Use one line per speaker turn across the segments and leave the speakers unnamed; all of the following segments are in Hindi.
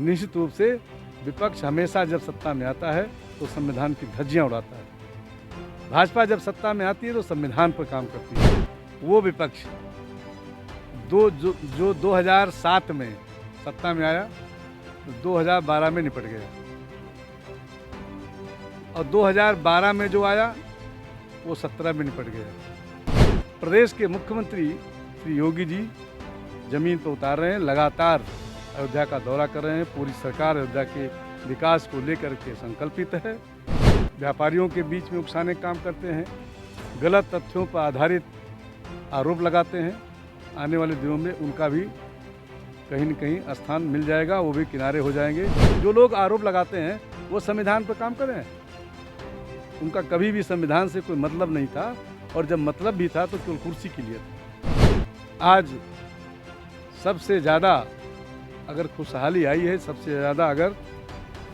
निश्चित रूप से विपक्ष हमेशा जब सत्ता में आता है तो संविधान की धज्जियां उड़ाता है। भाजपा जब सत्ता में आती है तो संविधान पर काम करती है। वो विपक्ष जो 2007 में सत्ता में आया तो 2012 में निपट गया, और 2012 में जो आया वो 17 में निपट गया। प्रदेश के मुख्यमंत्री श्री योगी जी जमीन पर उतार रहे हैं, लगातार अयोध्या का दौरा कर रहे हैं। पूरी सरकार अयोध्या के विकास को लेकर के संकल्पित है। व्यापारियों के बीच में उकसाने का काम करते हैं, गलत तथ्यों पर आधारित आरोप लगाते हैं। आने वाले दिनों में उनका भी कहीं न कहीं स्थान मिल जाएगा, वो भी किनारे हो जाएंगे। जो लोग आरोप लगाते हैं वो संविधान पर काम करें। उनका कभी भी संविधान से कोई मतलब नहीं था, और जब मतलब भी था तो केवल कुर्सी के लिए था। आज सबसे ज़्यादा अगर खुशहाली आई है, सबसे ज़्यादा अगर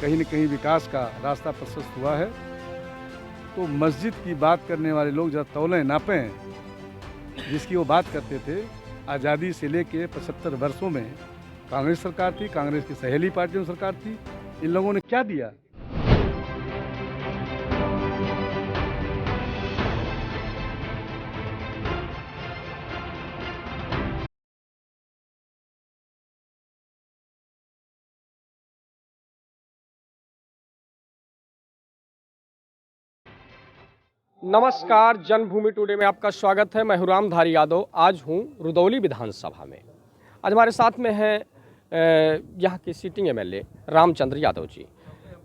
कहीं न कहीं विकास का रास्ता प्रशस्त हुआ है, तो मस्जिद की बात करने वाले लोग जब तौलें नापें, जिसकी वो बात करते थे, आज़ादी से लेके 75 वर्षों में कांग्रेस सरकार थी, कांग्रेस की सहेली पार्टियों सरकार थी, इन लोगों ने क्या दिया?
नमस्कार, जन्मभूमि टुडे में आपका स्वागत है। मैं हूं रामधारी यादव। आज हूं रुदौली विधानसभा में। आज हमारे साथ में हैं यहां के सिटिंग एमएलए रामचंद्र यादव जी।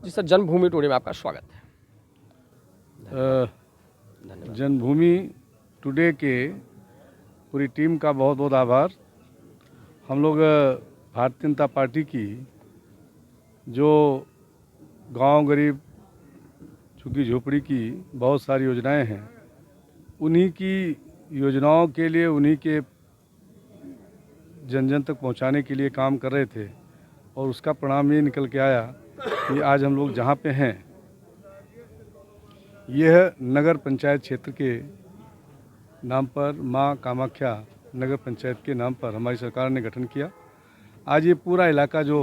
जी सर, जन्मभूमि टुडे में आपका स्वागत है।
जन्मभूमि टुडे के पूरी टीम का बहुत बहुत आभार। हम लोग भारतीय जनता पार्टी की जो गांव गरीब झुग्गी झोपड़ी की बहुत सारी योजनाएं हैं, उन्हीं की योजनाओं के लिए, उन्हीं के जन जन तक पहुंचाने के लिए काम कर रहे थे, और उसका परिणाम ये निकल के आया कि आज हम लोग जहां पे हैं, यह नगर पंचायत क्षेत्र के नाम पर मां कामाख्या नगर पंचायत के नाम पर हमारी सरकार ने गठन किया। आज ये पूरा इलाका जो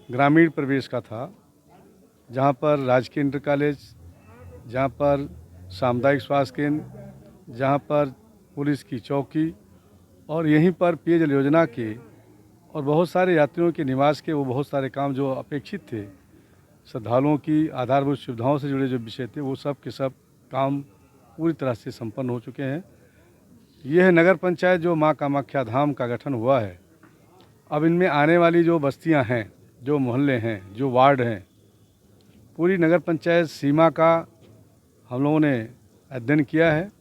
ग्रामीण प्रवेश का था, जहां पर राजकीय इंटर कॉलेज, जहाँ पर सामुदायिक स्वास्थ्य केंद्र, जहाँ पर पुलिस की चौकी, और यहीं पर पेयजल योजना के और बहुत सारे यात्रियों के निवास के वो बहुत सारे काम जो अपेक्षित थे, श्रद्धालुओं की आधारभूत सुविधाओं से जुड़े जो विषय थे, वो सब के सब काम पूरी तरह से संपन्न हो चुके हैं। यह नगर पंचायत जो माँ कामाख्या धाम का गठन हुआ है, अब इनमें आने वाली जो बस्तियां हैं, जो मोहल्ले हैं, जो वार्ड हैं, पूरी नगर पंचायत सीमा का हम लोगों ने अध्ययन किया है।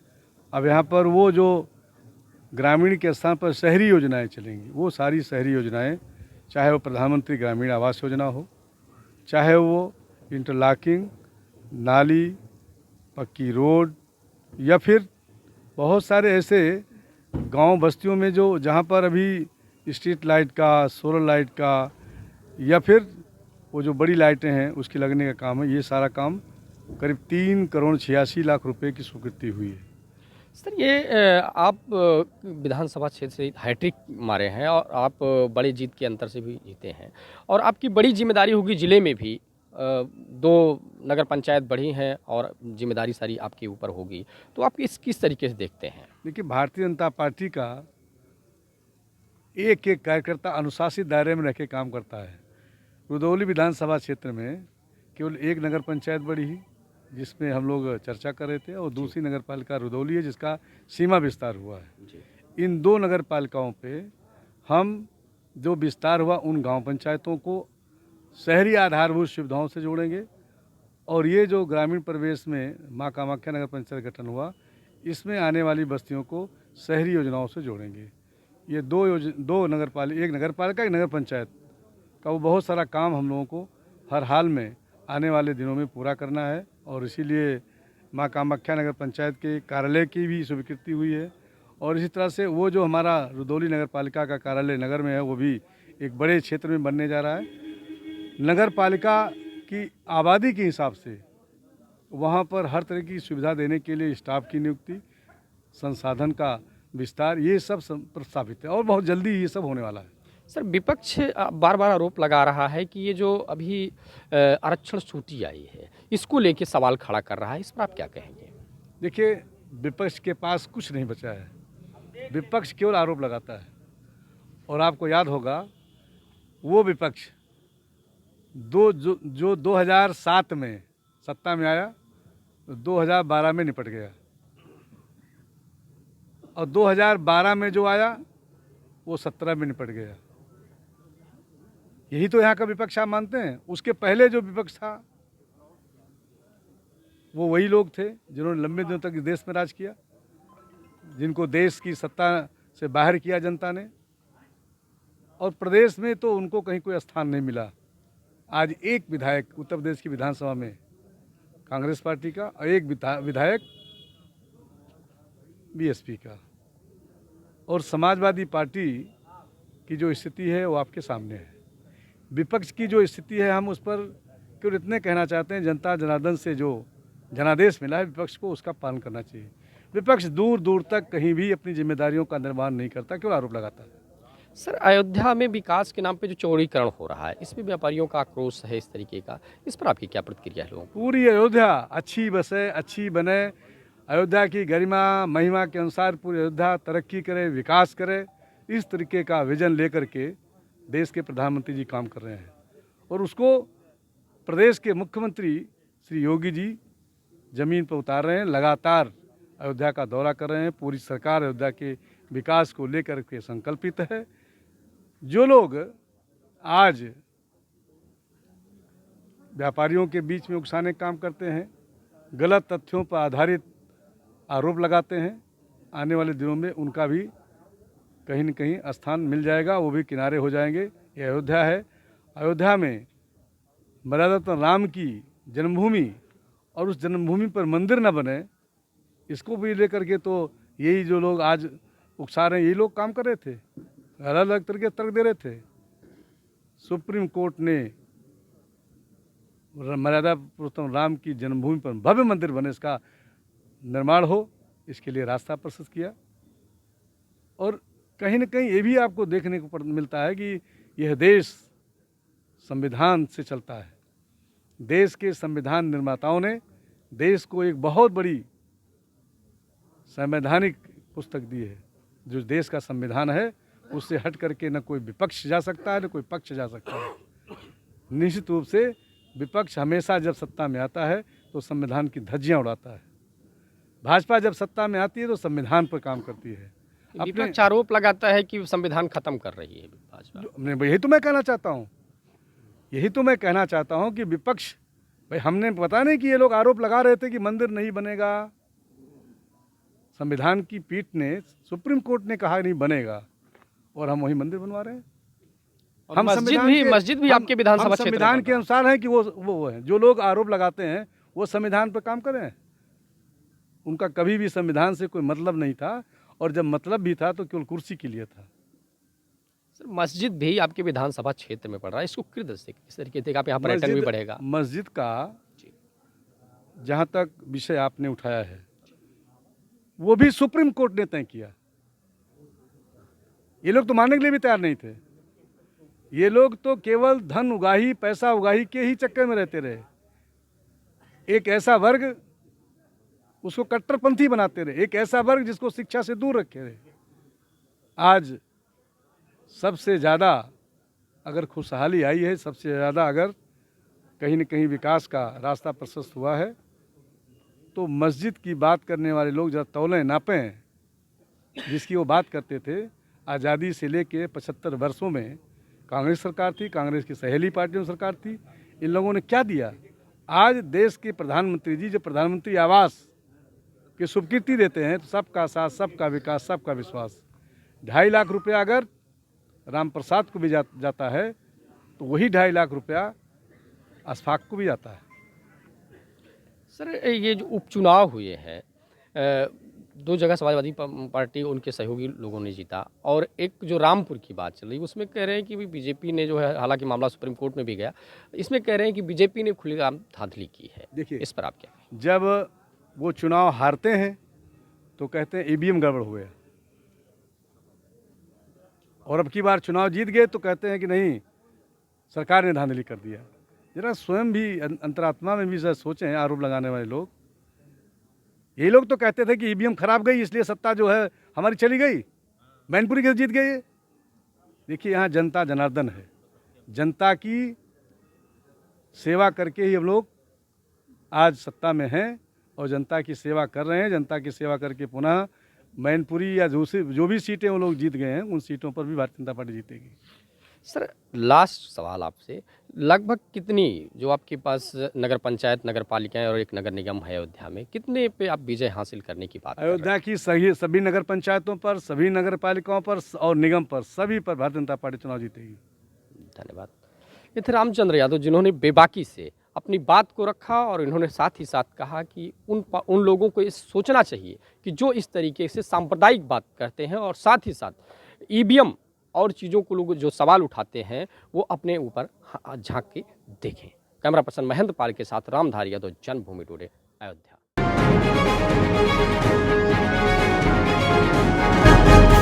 अब यहाँ पर वो जो ग्रामीण के स्थान पर शहरी योजनाएं चलेंगी, वो सारी शहरी योजनाएं, चाहे वो प्रधानमंत्री ग्रामीण आवास योजना हो, चाहे वो इंटरलॉकिंग, नाली, पक्की रोड, या फिर बहुत सारे ऐसे गांव बस्तियों में जो जहाँ पर अभी स्ट्रीट लाइट का, सोलर लाइट का, या फिर वो जो बड़ी लाइटें हैं उसकी लगने का काम है। ये सारा काम करीब 3 करोड़ 86 लाख रुपए की स्वीकृति हुई है।
सर, ये आप विधानसभा क्षेत्र से हैट्रिक मारे हैं और आप बड़ी जीत के अंतर से भी जीते हैं, और आपकी बड़ी जिम्मेदारी होगी जिले में भी। 2 नगर पंचायत बढ़ी हैं और जिम्मेदारी सारी आपके ऊपर होगी, तो आप किस तरीके से देखते हैं?
देखिए, भारतीय जनता पार्टी का एक एक कार्यकर्ता अनुशासित दायरे में रह के काम करता है। रुदौली विधानसभा क्षेत्र में केवल एक नगर पंचायत बढ़ी ही, जिसमें हम लोग चर्चा कर रहे थे, और दूसरी नगर पालिका रुदौली है, जिसका सीमा विस्तार हुआ है। इन 2 नगर पालिकाओं पे हम जो विस्तार हुआ उन गांव पंचायतों को शहरी आधारभूत सुविधाओं से जोड़ेंगे, और ये जो ग्रामीण प्रवेश में माँ कामाख्या नगर पंचायत गठन हुआ, इसमें आने वाली बस्तियों को शहरी योजनाओं से जोड़ेंगे। ये दो नगर पालिका, एक नगर पालिका, एक नगर पंचायत का वो बहुत सारा काम हम लोगों को हर हाल में आने वाले दिनों में पूरा करना है, और इसीलिए माँ कामाख्या नगर पंचायत के कार्यालय की भी स्वीकृति हुई है। और इसी तरह से वो जो हमारा रुदौली नगर पालिका का कार्यालय नगर में है, वो भी एक बड़े क्षेत्र में बनने जा रहा है। नगर पालिका की आबादी के हिसाब से वहाँ पर हर तरह की सुविधा देने के लिए स्टाफ की नियुक्ति, संसाधन का विस्तार, ये सब प्रस्तावित है, और बहुत जल्दी ये सब होने वाला है।
सर विपक्ष बार बार आरोप लगा रहा है कि ये जो अभी आरक्षण सूची आई है इसको लेके सवाल खड़ा कर रहा है, इस पर आप क्या कहेंगे?
देखिए, विपक्ष के पास कुछ नहीं बचा है। विपक्ष केवल आरोप लगाता है। और आपको याद होगा, वो विपक्ष जो 2007 में सत्ता में आया, 2012 में निपट गया, और 2012 में जो आया वो 17 में निपट गया। यही तो यहाँ का विपक्ष आप मानते हैं? उसके पहले जो विपक्ष था वो वही लोग थे जिन्होंने लंबे दिनों तक इस देश में राज किया, जिनको देश की सत्ता से बाहर किया जनता ने, और प्रदेश में तो उनको कहीं कोई स्थान नहीं मिला। आज एक विधायक उत्तर प्रदेश की विधानसभा में कांग्रेस पार्टी का और एक विधायक बीएसपी का, और समाजवादी पार्टी की जो स्थिति है वो आपके सामने है। विपक्ष की जो स्थिति है, हम उस पर केवल इतने कहना चाहते हैं, जनता जनार्दन से जो जनादेश मिला है विपक्ष को, उसका पालन करना चाहिए। विपक्ष दूर दूर तक कहीं भी अपनी जिम्मेदारियों का निर्वहन नहीं करता, केवल आरोप लगाता है।
सर अयोध्या में विकास के नाम पे जो चौड़ीकरण हो रहा है, इसमें व्यापारियों का आक्रोश है इस तरीके का, इस पर आपकी क्या प्रतिक्रिया है लोगों को?
पूरी अयोध्या अच्छी बसे, अच्छी बने, अयोध्या की गरिमा महिमा के अनुसार पूरी अयोध्या तरक्की करे, विकास करे, इस तरीके का विजन लेकर के देश के प्रधानमंत्री जी काम कर रहे हैं। और उसको प्रदेश के मुख्यमंत्री श्री योगी जी ज़मीन पर उतार रहे हैं, लगातार अयोध्या का दौरा कर रहे हैं। पूरी सरकार अयोध्या के विकास को लेकर के संकल्पित है। जो लोग आज व्यापारियों के बीच में उकसाने का काम करते हैं, गलत तथ्यों पर आधारित आरोप लगाते हैं, आने वाले दिनों में उनका भी कहीं न कहीं स्थान मिल जाएगा, वो भी किनारे हो जाएंगे। ये अयोध्या है। अयोध्या में मर्यादा राम की जन्मभूमि, और उस जन्मभूमि पर मंदिर न बने, इसको भी लेकर के तो यही जो लोग आज उकसा रहे हैं, यही लोग काम कर रहे थे, अलग अलग तरीके तर्क दे रहे थे। सुप्रीम कोर्ट ने मर्यादा पुरुषोत्तम राम की जन्मभूमि पर भव्य मंदिर बने, इसका निर्माण हो, इसके लिए रास्ता प्रशस्त किया। और कहीं न कहीं ये भी आपको देखने को मिलता है कि यह देश संविधान से चलता है। देश के संविधान निर्माताओं ने देश को एक बहुत बड़ी संवैधानिक पुस्तक दी है। जो देश का संविधान है उससे हट करके न कोई विपक्ष जा सकता है, न कोई पक्ष जा सकता है। निश्चित रूप से विपक्ष हमेशा जब सत्ता में आता है तो संविधान की धज्जियां उड़ाता है। भाजपा जब सत्ता में आती है तो संविधान पर काम करती है।
विपक्ष आरोप लगाता है कि संविधान खत्म कर रही है भाजपा।
यही तो मैं कहना चाहता हूँ, यही तो मैं कहना चाहता हूँ कि विपक्ष, भाई हमने पता नहीं कि ये लोग आरोप लगा रहे थे कि मंदिर नहीं बनेगा। संविधान की पीठ ने, सुप्रीम कोर्ट ने कहा नहीं बनेगा, और हम वही मंदिर बनवा रहे हैं।
हम मस्जिद भी आपके विधानसभा क्षेत्र
संविधान के अनुसार है कि वो है। जो लोग आरोप लगाते हैं वो संविधान पर काम करें। उनका कभी भी संविधान से कोई मतलब नहीं था, और जब मतलब भी था तो केवल कुर्सी के लिए था।
सर मस्जिद भी आपके विधानसभा क्षेत्र में पड़ रहा है, इसको किस तरीके से आप यहाँ पर्यटन भी बढ़ेगा?
मस्जिद का जहाँ तक विषय आपने उठाया है वो भी सुप्रीम कोर्ट ने तय किया। ये लोग तो मानने के लिए भी तैयार नहीं थे। ये लोग तो केवल धन उगाही, पैसा उगाही के ही चक्कर में रहते रहे। एक ऐसा वर्ग, उसको कट्टरपंथी बनाते रहे। एक ऐसा वर्ग जिसको शिक्षा से दूर रखे रहे। आज सबसे ज़्यादा अगर खुशहाली आई है, सबसे ज़्यादा अगर कहीं न कहीं विकास का रास्ता प्रशस्त हुआ है, तो मस्जिद की बात करने वाले लोग जरा तौलें नापें। जिसकी वो बात करते थे, आज़ादी से लेके 75 वर्षों में कांग्रेस सरकार थी, कांग्रेस की सहेली पार्टियों सरकार थी, इन लोगों ने क्या दिया? आज देश के प्रधानमंत्री जी जब प्रधानमंत्री आवास की स्वीकृति देते हैं तो सबका साथ, सबका विकास, सबका विश्वास, 2.5 लाख रुपया अगर राम प्रसाद को भी जाता है तो वही 2.5 लाख रुपया अशफाक को भी जाता है।
सर ये जो उपचुनाव हुए हैं, 2 जगह समाजवादी पार्टी उनके सहयोगी लोगों ने जीता, और एक जो रामपुर की बात चल रही है उसमें कह रहे हैं कि बीजेपी ने जो है, हालांकि मामला सुप्रीम कोर्ट में भी गया, इसमें कह रहे हैं कि बीजेपी ने खुलेआम धांधली की है।
देखिए,
इस पर आप क्या कहें?
जब वो चुनाव हारते हैं तो कहते हैं ईवीएम गड़बड़ हुए, और अब की बार चुनाव जीत गए तो कहते हैं कि नहीं, सरकार ने धांधली कर दिया। जरा स्वयं भी अंतरात्मा में भी जरा सोचें, आरोप लगाने वाले लोग। ये लोग तो कहते थे कि ईवीएम खराब गई इसलिए सत्ता जो है हमारी चली गई, मैनपुरी के जीत गए। देखिए, यहाँ जनता जनार्दन है, जनता की सेवा करके ही हम लोग आज सत्ता में हैं और जनता की सेवा कर रहे हैं। जनता की सेवा करके पुनः मैनपुरी या दूसरी जो भी सीटें वो लोग जीत गए हैं, उन सीटों पर भी भारतीय जनता पार्टी जीतेगी।
सर, लास्ट सवाल आपसे, लगभग कितनी जो आपके पास नगर पंचायत, नगर पालिकाएं और एक नगर निगम है अयोध्या में, कितने पे आप विजय हासिल करने की बात कर रहे हैं?
अयोध्या की सभी नगर पंचायतों पर, सभी नगर पालिकाओं पर और निगम पर, सभी पर भारतीय जनता पार्टी चुनाव जीतेगी।
धन्यवाद। ये थे रामचंद्र यादव, जिन्होंने बेबाकी से अपनी बात को रखा और इन्होंने साथ ही साथ कहा कि उन लोगों को ये सोचना चाहिए कि जो इस तरीके से सांप्रदायिक बात करते हैं और साथ ही साथ ईवीएम और चीज़ों को लोग जो सवाल उठाते हैं वो अपने ऊपर झांक के देखें। कैमरा पर्सन महेंद्र पाल के साथ रामधारी यादव, जन्मभूमि टुडे, अयोध्या।